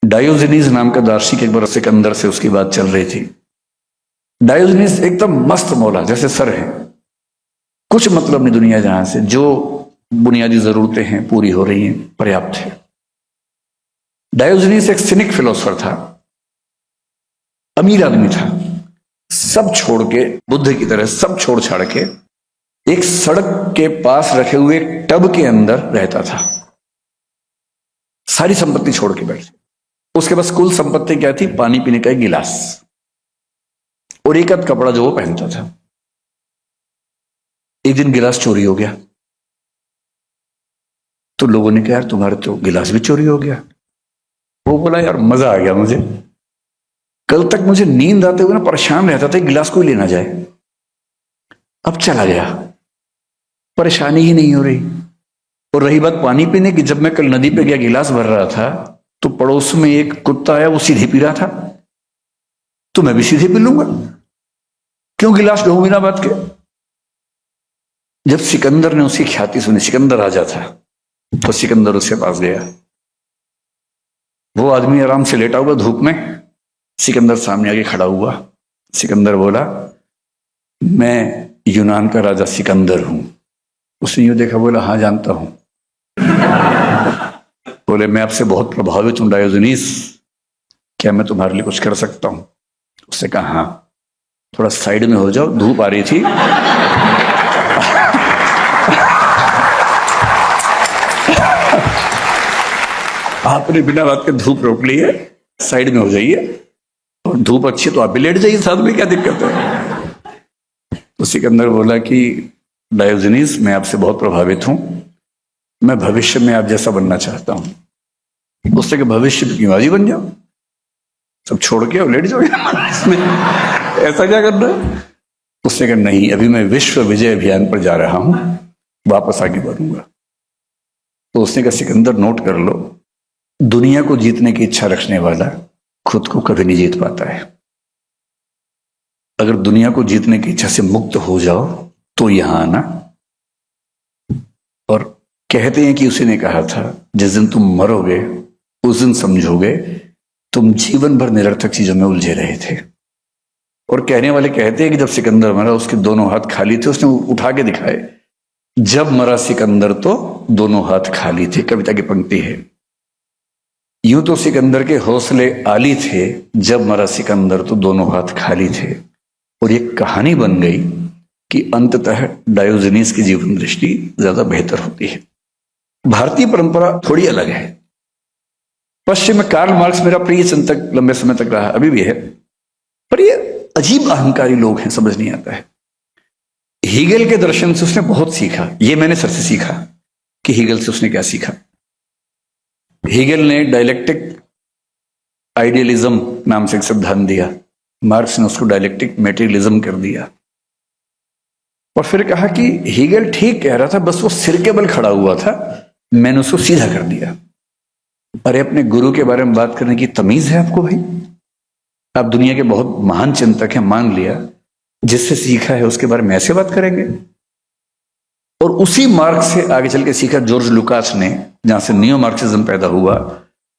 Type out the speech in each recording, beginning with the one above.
Diogenes नाम का दार्शनिक एक बार सिकंदर से उसकी बात चल रही थी। डायोजनीज एकदम मस्त मौला जैसे सर है, कुछ मतलब नहीं दुनिया जहां से, जो बुनियादी जरूरतें हैं पूरी हो रही हैं, पर्याप्त है। डायोजनीज एक सिनिक फिलोसफर था, अमीर आदमी था, सब छोड़ के, बुद्ध की तरह सब छोड़ छाड़ के एक सड़क के पास रखे हुए एक टब के अंदर रहता था। सारी संपत्ति छोड़ के बैठे, उसके पास कुल संपत्ति क्या थी? पानी पीने का एक गिलास और एक आध कपड़ा जो वो पहनता था। एक दिन गिलास चोरी हो गया, तो लोगों ने कहा यार तुम्हारे तो गिलास भी चोरी हो गया। वो बोला यार मजा आ गया मुझे, कल तक मुझे नींद आते हुए ना परेशान रहता था गिलास कोई लेना जाए, अब चला गया, परेशानी ही नहीं हो रही। और रही बात पानी पीने की, जब मैं कल नदी पे गया गिलास भर रहा था तो पड़ोस में एक कुत्ता आया, वो सीधे पी रहा था, तो मैं भी सीधे पी लूंगा, क्यों गिलास ढो बिना बात के। जब सिकंदर ने उसकी ख्याति सुनी, सिकंदर राजा था, तो सिकंदर उसके पास गया। वो आदमी आराम से लेटा हुआ धूप में, सिकंदर सामने आके खड़ा हुआ। सिकंदर बोला मैं यूनान का राजा सिकंदर हूं। उसने यूं देखा, बोला हाँ जानता हूं। बोले मैं आपसे बहुत प्रभावित हूं डायोजनीस, क्या मैं तुम्हारे लिए कुछ कर सकता हूं? उसने कहा हाँ, थोड़ा साइड में हो जाओ, धूप आ रही थी। आपने बिना बात के धूप रोक ली है, साइड में हो जाइए, और धूप अच्छी तो आप भी लेट जाइए साथ में, क्या दिक्कत है? तो सिकंदर बोला कि डायोजनीस मैं आपसे बहुत प्रभावित हूं, मैं भविष्य में आप जैसा बनना चाहता हूं। उससे कि भविष्य में क्यों, आज ही बन जाओ, सब छोड़ के और लेट जाओ इसमें, ऐसा क्या करना है? उसने कहा नहीं, अभी मैं विश्व विजय अभियान पर जा रहा हूं, वापस आगे बढ़ूंगा। तो उसने कहा सिकंदर नोट कर लो, दुनिया को जीतने की इच्छा रखने वाला खुद को कभी नहीं जीत पाता है। अगर दुनिया को जीतने की इच्छा से मुक्त हो जाओ तो यहां आना। और कहते हैं कि उसी ने कहा था जिस दिन तुम मरोगे उस दिन समझोगे तुम जीवन भर निरर्थक चीजों में उलझे रहे थे। और कहने वाले कहते हैं कि जब सिकंदर मरा उसके दोनों हाथ खाली थे, उसने उठा के दिखाए, जब मरा सिकंदर तो दोनों हाथ खाली थे। कविता की पंक्ति है। यूं तो सिकंदर के हौसले आली थे, जब मरा सिकंदर तो दोनों हाथ खाली थे। और ये कहानी बन गई कि अंततः डायोजनीस की जीवन दृष्टि ज्यादा बेहतर होती है। भारतीय परंपरा थोड़ी अलग है। पश्चिम में कार्ल मार्क्स मेरा प्रिय चिंतक लंबे समय तक रहा, अभी भी है, पर ये अजीब अहंकारी लोग हैं, समझ नहीं आता है। हीगल के दर्शन से उसने बहुत सीखा, ये मैंने सर से सीखा कि हीगल से उसने क्या सीखा। हीगल ने डायलेक्टिक आइडियलिज्म नाम से एक सिद्धांत दिया, मार्क्स ने उसको डायलेक्टिक मेटेरियलिज्म कर दिया। और फिर कहा कि हीगल ठीक कह रहा था, बस वो सिर के बल खड़ा हुआ था, मैंने उसको सीधा कर दिया। अरे अपने गुरु के बारे में बात करने की तमीज है आपको भाई? आप दुनिया के बहुत महान चिंतक हैं, मान लिया, जिससे सीखा है उसके बारे में ऐसे बात करेंगे? और उसी मार्क्स से आगे चल के सीखा जॉर्ज लुकास ने, जहां से नियो मार्क्सिज्म पैदा हुआ।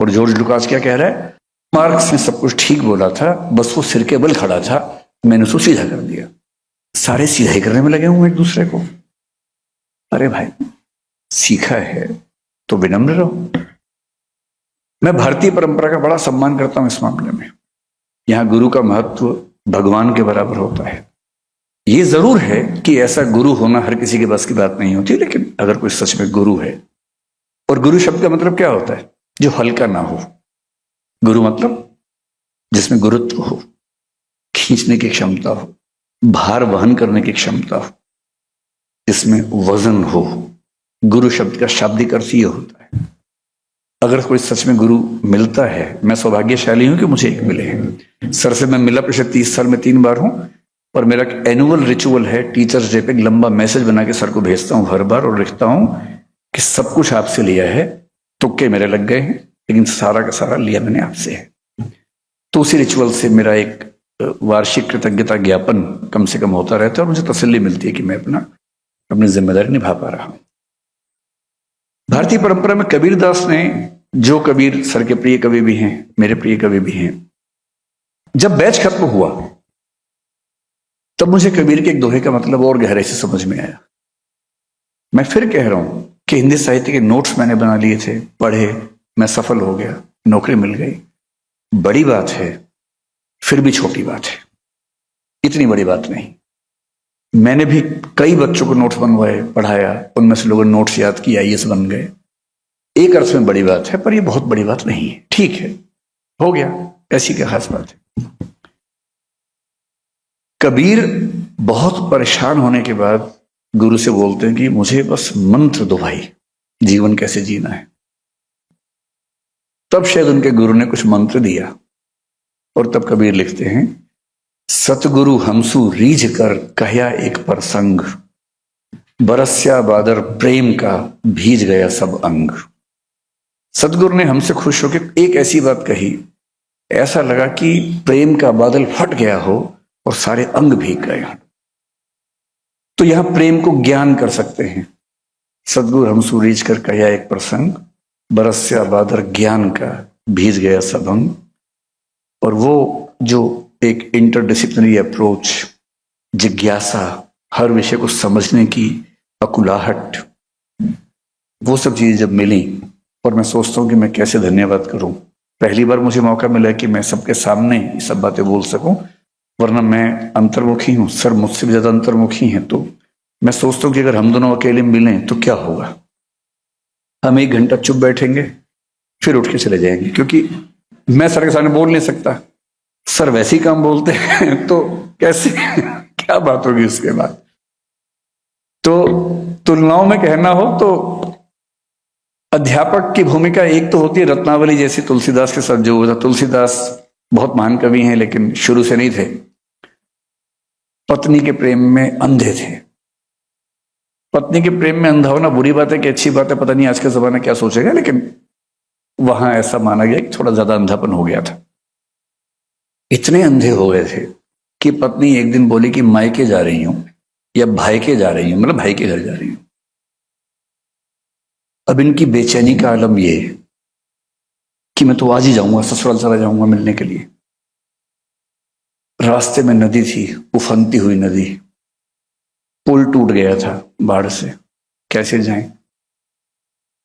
और जॉर्ज लुकास क्या कह रहा है? मार्क्स ने सब कुछ ठीक बोला था, बस वो सिर के बल खड़ा था, मैंने उसको सीधा कर दिया। सारे सीधा ही करने में लगे हुए एक दूसरे को। अरे भाई सीखा है तो विनम्र रहो। मैं भारतीय परंपरा का बड़ा सम्मान करता हूं इस मामले में। यहां गुरु का महत्व भगवान के बराबर होता है। ये जरूर है कि ऐसा गुरु होना हर किसी के बस की बात नहीं होती, लेकिन अगर कोई सच में गुरु है, और गुरु शब्द का मतलब क्या होता है? जो हल्का ना हो। गुरु मतलब जिसमें गुरुत्व हो, खींचने की क्षमता हो, भार वहन करने की क्षमता हो, जिसमें वजन हो। गुरु शब्द का शाब्दिक अर्थ ये होता है। अगर कोई सच में गुरु मिलता है, मैं सौभाग्यशाली हूं कि मुझे एक मिले हैं। सर से मैं मिला पिछले 30 साल में 3 बार हूं, और मेरा एनुअल रिचुअल है, टीचर्स डे पे लंबा मैसेज बना के सर को भेजता हूं हर बार, और लिखता हूं कि सब कुछ आपसे लिया है, तुक्के मेरे लग गए हैं, लेकिन सारा का सारा लिया मैंने आपसे है। तो उसी रिचुअल से मेरा एक वार्षिक कृतज्ञता ज्ञापन कम से कम होता रहता है, और मुझे तसल्ली मिलती है कि मैं अपनी जिम्मेदारी निभा पा रहा हूं। भारतीय परंपरा में कबीरदास ने जो कबीर सर के प्रिय कवि भी हैं, मेरे प्रिय कवि भी हैं, जब बैच खत्म हुआ तब मुझे कबीर के एक दोहे का मतलब और गहराई से समझ में आया। मैं फिर कह रहा हूं कि हिंदी साहित्य के नोट्स मैंने बना लिए थे, पढ़े, मैं सफल हो गया, नौकरी मिल गई, बड़ी बात है, फिर भी छोटी बात है, इतनी बड़ी बात नहीं। मैंने भी कई बच्चों को नोट्स बनवाए, पढ़ाया, उनमें से लोगों ने नोट्स याद किया, आईएएस बन गए। एक अर्थ में बड़ी बात है, पर यह बहुत बड़ी बात नहीं है। ठीक है, हो गया, ऐसी क्या खास बात है। कबीर बहुत परेशान होने के बाद गुरु से बोलते हैं कि मुझे बस मंत्र दो भाई, जीवन कैसे जीना है। तब शायद उनके गुरु ने कुछ मंत्र दिया और तब कबीर लिखते हैं, सतगुरु हमसु रीझ कर कहया एक प्रसंग, बरस्या बादर प्रेम का भीज गया सब अंग। सतगुरु ने हमसे खुश होकर एक ऐसी बात कही, ऐसा लगा कि प्रेम का बादल फट गया हो और सारे अंग भीग गए। तो यहां प्रेम को ज्ञान कर सकते हैं। सतगुरु हमसु रीझ कर कहया एक प्रसंग, बरस्या बादर ज्ञान का भीज गया सब अंग। और वो जो एक इंटरडिसिप्लिनरी अप्रोच, जिज्ञासा, हर विषय को समझने की अकुलाहट, वो सब चीजें जब मिली, और मैं सोचता हूं कि मैं कैसे धन्यवाद करूं। पहली बार मुझे मौका मिला कि मैं सबके सामने ये सब बातें बोल सकूं, वरना मैं अंतर्मुखी हूं, सर मुझसे भी ज्यादा अंतर्मुखी हैं। तो मैं सोचता हूं कि अगर हम दोनों अकेले मिलें तो क्या होगा। हम 1 घंटा चुप बैठेंगे, फिर उठ के चले जाएंगे, क्योंकि मैं सर के सामने बोल नहीं सकता, सर वैसे ही काम बोलते हैं, तो कैसे क्या बात होगी उसके बाद। तो तुलनाओं में कहना हो तो अध्यापक की भूमिका एक तो होती है रत्नावली जैसी, तुलसीदास के साथ जो हुआ था। तुलसीदास बहुत महान कवि हैं, लेकिन शुरू से नहीं थे, पत्नी के प्रेम में अंधे थे। पत्नी के प्रेम में अंधा होना बुरी बात है कि अच्छी बात है, पता नहीं आज का जमाना क्या सोचेगा, लेकिन वहां ऐसा माना गया कि थोड़ा ज्यादा अंधापन हो गया था। इतने अंधे हो गए थे कि पत्नी एक दिन बोली कि मायके जा रही हूं या भाई के जा रही हूं, मतलब भाई के घर जा रही हूं। अब इनकी बेचैनी का आलम ये कि मैं तो आज ही जाऊंगा, ससुराल चला जाऊंगा मिलने के लिए। रास्ते में नदी थी, उफनती हुई नदी, पुल टूट गया था बाढ़ से, कैसे जाएं।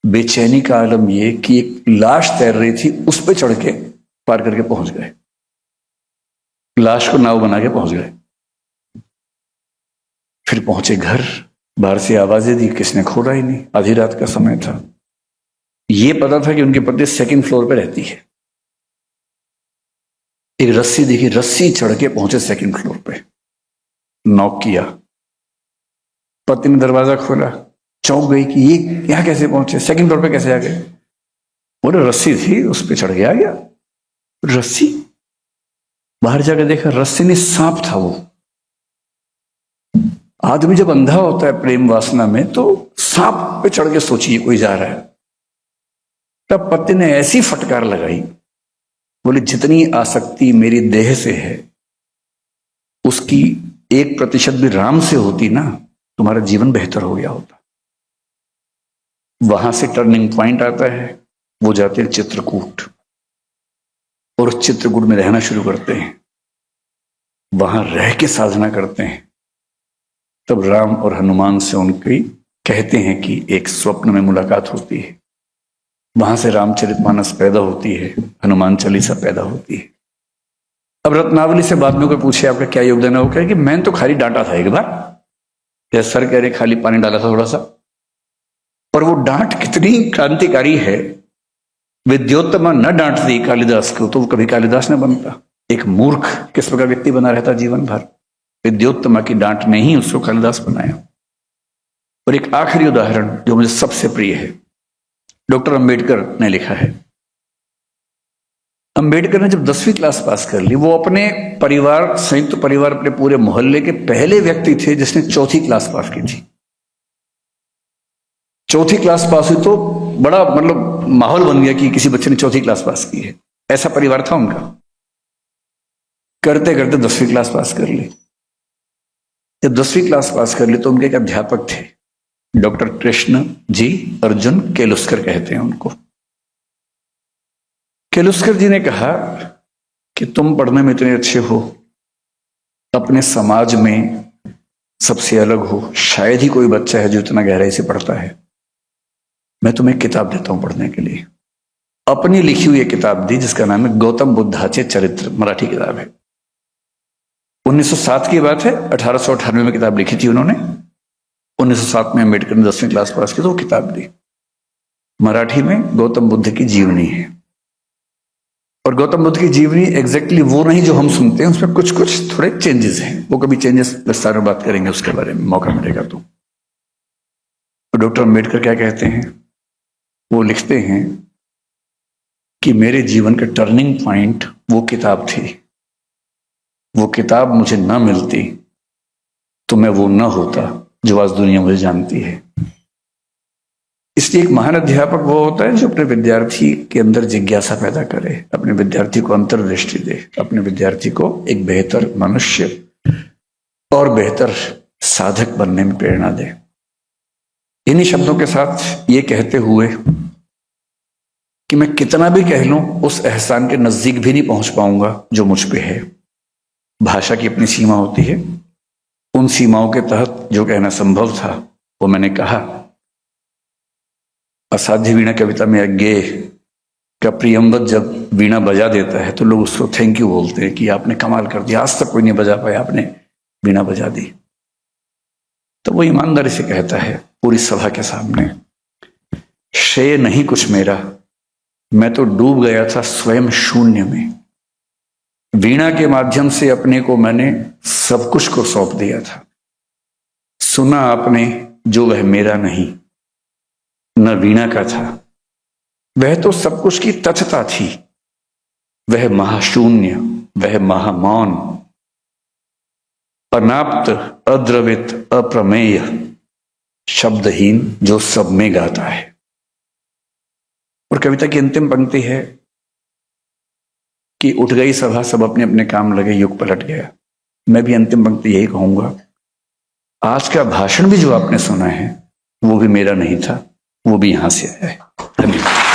बेचैनी का आलम ये कि एक लाश तैर रही थी, उस पर चढ़ के पार करके पहुंच गए, लाश को नाव बना के पहुंच गए। फिर पहुंचे घर, बाहर से आवाजें दी, किसने खोला ही नहीं, आधी रात का समय था। ये पता था कि उनकी पत्नी 2nd फ्लोर पे रहती है। एक रस्सी दिखी, रस्सी चढ़ के पहुंचे 2nd फ्लोर पे, नॉक किया, पत्नी ने दरवाजा खोला, चौंक गई कि ये यहां कैसे पहुंचे, 2nd फ्लोर पे कैसे आ गए। बोले रस्सी थी, उस पर चढ़ के आ गया। रस्सी, बाहर जाकर देखा रस्सी नहीं, सांप था वो। आदमी जब अंधा होता है प्रेम वासना में, तो सांप पे चढ़ के सोचिए कोई जा रहा है। तब पति ने ऐसी फटकार लगाई, बोले जितनी आसक्ति मेरी देह से है उसकी 1% भी राम से होती ना, तुम्हारा जीवन बेहतर हो गया होता। वहां से टर्निंग पॉइंट आता है, वो जाते हैं चित्रकूट, और उस चित्रकूट में रहना शुरू करते हैं, वहां रह के साधना करते हैं। तब राम और हनुमान से उनकी कहते हैं कि एक स्वप्न में मुलाकात होती है। वहां से रामचरितमानस पैदा होती है, हनुमान चालीसा पैदा होती है। अब रत्नावली से बाद में कोई पूछे आपका क्या योगदान है, वो कहे कि मैंने तो खाली डांटा था एक बार, या सर कह रहे खाली पानी डाला था थोड़ा सा। और वो डांट कितनी क्रांतिकारी है। विद्योत्तमा न डांटती कालिदास को तो वो कभी कालिदास न बनता। एक मूर्ख किस प्रकार व्यक्ति बना रहता जीवन भर, विद्योत्तमा की डांट ने ही उसको कालिदास बनाया। और एक आखिरी उदाहरण जो मुझे सबसे प्रिय है, डॉक्टर अंबेडकर ने लिखा है। अंबेडकर ने जब 10वीं क्लास पास कर ली, वो अपने परिवार, संयुक्त परिवार, अपने पूरे मोहल्ले के पहले व्यक्ति थे जिसने 4थी क्लास पास की थी। 4थी क्लास पास हुई तो बड़ा मतलब माहौल बन गया कि किसी बच्चे ने 4थी क्लास पास की है, ऐसा परिवार था उनका। करते करते 10वीं क्लास पास कर ली। जब 10वीं क्लास पास कर ली तो उनके एक अध्यापक थे, डॉक्टर कृष्ण जी अर्जुन केलुस्कर कहते हैं उनको। किर्लोस्कर जी ने कहा कि तुम पढ़ने में इतने अच्छे हो, अपने समाज में सबसे अलग हो, शायद ही कोई बच्चा है जो इतना गहराई से पढ़ता है। मैं तुम्हें किताब देता हूं पढ़ने के लिए। अपनी लिखी हुई एक किताब दी जिसका नाम है गौतम बुद्धाचे चरित्र, मराठी किताब है। 1907 की बात है, 1898 में किताब लिखी थी उन्होंने। 1907 में अम्बेडकर ने 10वीं क्लास पास की तो वो किताब दी। मराठी में गौतम बुद्ध की जीवनी है। और गौतम बुद्ध की जीवनी एग्जैक्टली वो नहीं जो हम सुनते हैं, उसमें कुछ कुछ थोड़े चेंजेस हैं। वो कभी चेंजेस विस्तार में बात करेंगे उसके बारे में, मौका मिलेगा तो। डॉक्टर अम्बेडकर क्या कहते हैं? वो लिखते हैं कि मेरे जीवन का टर्निंग पॉइंट वो किताब थी। वो किताब मुझे ना मिलती तो मैं वो ना होता जो आज दुनिया मुझे जानती है। इसलिए एक महान अध्यापक वो होता है जो अपने विद्यार्थी के अंदर जिज्ञासा पैदा करे, अपने विद्यार्थी को अंतर्दृष्टि दे, अपने विद्यार्थी को एक बेहतर मनुष्य और बेहतर साधक बनने में प्रेरणा दे। इन्हीं शब्दों के साथ ये कहते हुए कि मैं कितना भी कह लूं उस एहसान के नजदीक भी नहीं पहुंच पाऊंगा जो मुझ पे है। भाषा की अपनी सीमा होती है, उन सीमाओं के तहत जो कहना संभव था वो मैंने कहा। असाध्य वीणा कविता में अज्ञेय का प्रियंवत जब वीणा बजा देता है तो लोग उसको थैंक यू बोलते हैं कि आपने कमाल कर दिया, आज तक कोई नहीं बजा पाया, आपने वीणा बजा दी। तो वो ईमानदारी से कहता है पूरी सभा के सामने, श्रेय नहीं कुछ मेरा, मैं तो डूब गया था स्वयं शून्य में। वीणा के माध्यम से अपने को मैंने सब कुछ को सौंप दिया था। सुना आपने जो वह मेरा नहीं, न वीणा का था, वह तो सब कुछ की तथता थी। वह महाशून्य, वह महामौन, अनाप्त, अद्रवित, अप्रमेय, शब्दहीन जो सब में गाता है। और कविता की अंतिम पंक्ति है कि उठ गई सभा, सब अपने अपने काम लगे, युग पलट गया। मैं भी अंतिम पंक्ति यही कहूंगा, आज का भाषण भी जो आपने सुना है वो भी मेरा नहीं था, वो भी यहां से आया है। धन्यवाद।